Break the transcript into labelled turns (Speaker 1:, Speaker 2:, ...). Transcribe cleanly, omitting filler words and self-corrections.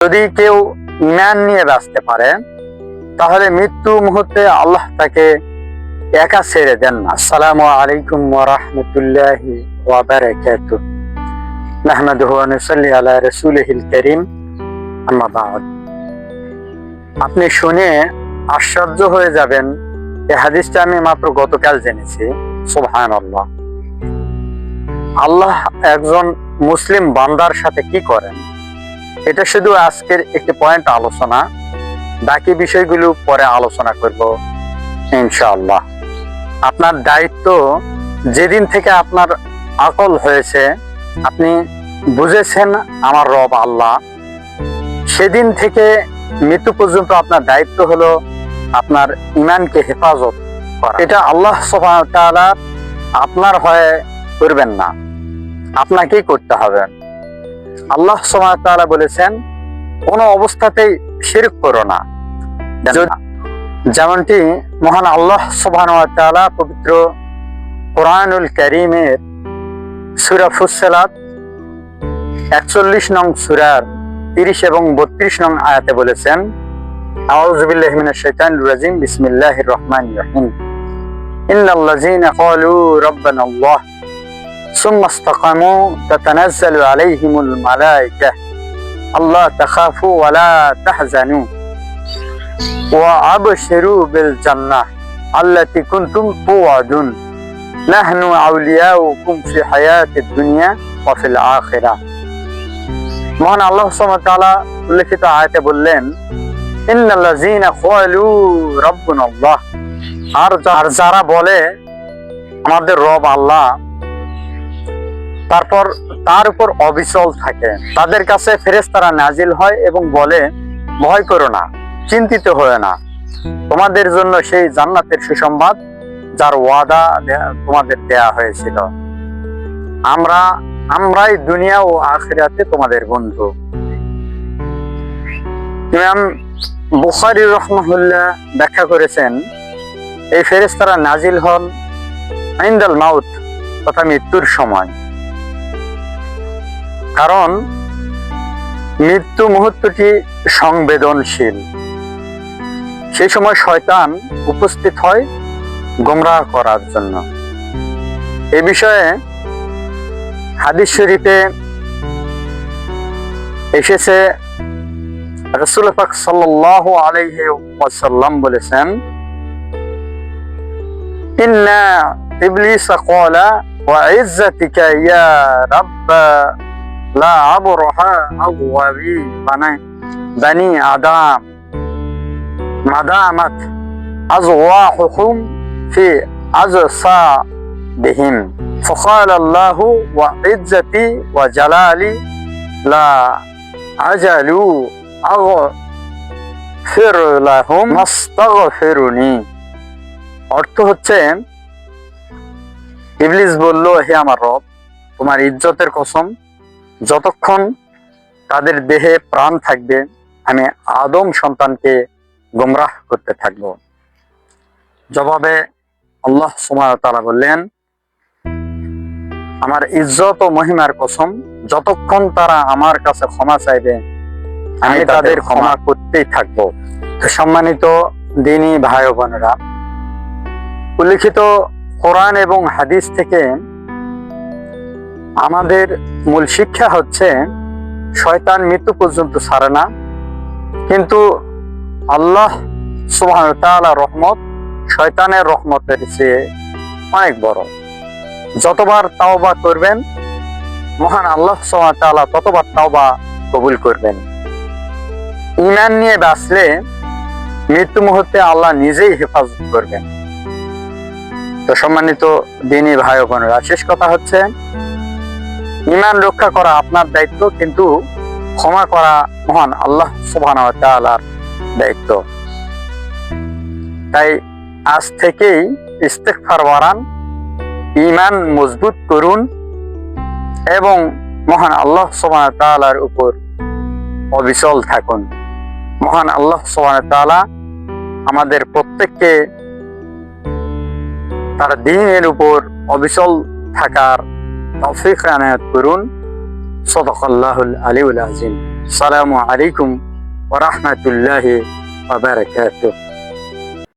Speaker 1: যদি কেউ ঈমান নিয়ে বাঁচতে পারে তাহলে মৃত্যু মুহূর্তে আল্লাহ তাকে একা ছেড়ে দেন না। আসসালামু আলাইকুম ওয়া রাহমাতুল্লাহি ওয়া বারাকাতুহু। নাহমাদুহু ওয়া নুসাল্লি আলা রাসূলিহিল কারীম, আম্মা বা'দ। আপনি শুনে আশ্চর্য হয়ে যাবেন, এই হাদিসটা আমি মাত্র গতকাল জেনেছি। সুবহানাল্লাহ। আল্লাহ একজন মুসলিম বান্দার সাথে কি করেন, এটা শুধু আজকের একটি পয়েন্ট আলোচনা, বাকি বিষয়গুলো পরে আলোচনা করব ইনশাআল্লাহ। আপনার দায়িত্ব, যেদিন থেকে আপনার আকল হয়েছে, আপনি বুঝেছেন আমার রব আল্লাহ, সেদিন থেকে মৃত্যু পর্যন্ত আপনার দায়িত্ব হলো আপনার ঈমানকে হেফাজত করা। এটা আল্লাহ সুবহানাহু ওয়া তাআলা আপনার হয়ে করবেন না, আপনাকেই করতে হবে। আল্লাহ সুবহানাহু ওয়া তাআলা বলেছেন, কোনো অবস্থাতেই শিরক করো না। যেমনটি মহান আল্লাহ সুবহানাহু ওয়া তাআলা পবিত্র কোরআনুল কারীমের সূরা ফুসসিলাত 41 নং সূরার 30 এবং 32 নং আয়াতে বলেছেন, আউযু বিল্লাহি মিনাশ শাইতানির রাজিম, বিসমিল্লাহির রহমানির রহিম। ইন্নাল্লাযীনা ক্বালু রাব্বানাল্লাহ সুম্মা ইসতাকামু তাতানাজ্জালু আলাইহিমুল মালায়েকা আল্লা তাখাফু ওয়া লা তাহজানু ওয়া আবশিরু বিল জান্নাহ আল্লাতী কুনতুম তুআদুন নাহনু আউলিয়াউকুম ফি হায়াতিদ দুনিয়া ওয়া ফিল আখিরাহ। মহান আল্লাহ সুবহানাহু ওয়া তাআলা উল্লেখিত আয়াতে বললেন, ইন্নাল্লাযীনা ক্বালু রাব্বুনাল্লাহ, আর যারা বলে আমাদের রব আল্লাহ, তারপর তার উপর অবিচল থাকে, তাদের কাছে ফেরেশতারা নাজিল হয় এবং বলে, ভয় করো না, চিন্তিত হয়ে না, তোমাদের জন্য সেই জান্নাতের সুসংবাদ যার ওয়াদা তোমাদের দেয়া হয়েছিল। আমরাই দুনিয়া ও আখিরাতে তোমাদের বন্ধু। ইমাম বুখারী রাহিমাহুল্লাহ ব্যাখ্যা করেছেন, এই ফেরেশতারা নাজিল হন ইনদাল মাউত, তথা মৃত্যুর সময়। কারণ মৃত্যু মুহূর্তটি সংবেদনশীল, সেই সময় শয়তান উপস্থিত হয় গোমরাহ করার জন্য। এ বিষয়ে হাদিস শরীফে এসেছে, রাসূল পাক সাল্লাল্লাহু আলাইহি ওয়াসাল্লাম বলেছেন, ইন্না ইবলিস ক্বালা ওয়া ইজ্জাতিকা ইয়া রাব্ব লা আবরাহা আবওয়াবি বানি আদম মাদামাত আযওয়াহুহুম ফি আজসাবিহিম ফাকাল আল্লাহু ওয়া ইজ্জাতি ওয়া জালালি লা আজালু আগফির লাহুম মাস্তাগফিরুনি। অর্থ হচ্ছে, ইবলিস বলল, হে আমার রব, তোমার ইজ্জতের কসম, যতক্ষণ তাদের দেহে প্রাণ থাকবে আমি আদম সন্তানকে গোমরাহ করতে থাকব। জবাবে আল্লাহ সুবহানাহু ওয়া তাআলা বললেন, আমার ইজ্জত ও মহিমার কসম, যতক্ষণ তারা আমার কাছে ক্ষমা চাইবে আমি তাদের ক্ষমা করতেই থাকব। সম্মানিত দ্বীনী ভাই ও বোনেরা, উল্লেখিত কোরআন এবং হাদিস থেকে আমাদের মূল শিক্ষা হচ্ছে, শয়তান মৃত্যু পর্যন্ত ছাড়ে না, কিন্তু আল্লাহ সুবহানাহু ওয়া তাআলার রহমত শয়তানের রহমতের চেয়ে অনেক বড়। যতবার তাওবা করবেন মহান আল্লাহ সুবহানাহু ওয়া তাআলা ততবার তাওবা কবুল করবেন। ঈমান নিয়ে বাঁচলে মৃত্যু মুহূর্তে আল্লাহ নিজেই হেফাজত করবেন। তো সম্মানিত দ্বীনী ভাই ও বোনেরা, শেষ কথা হচ্ছে, ঈমান রক্ষা করা আপনার দায়িত্ব, কিন্তু ক্ষমা করা মহান আল্লাহ সুবহানাহু ওয়া তাআলার দায়িত্ব। তাই আজ থেকেই ইস্তেগফার বাড়ান, ঈমান মজবুত করুন এবং মহান আল্লাহ সুবহানাহু ওয়া তাআলার উপর অবিচল থাকুন। মহান আল্লাহ সুবহানাহু ওয়া তাআলা আমাদের প্রত্যেককে তার দ্বীনের উপর অবিচল থাকার তৌফিক এনায়েত করুন। সাদাকাল্লাহুল আলিয়্যুল আযীম। সালামু আলাইকুম ওয়া রাহমাতুল্লাহি ওয়া বারাকাতুহু।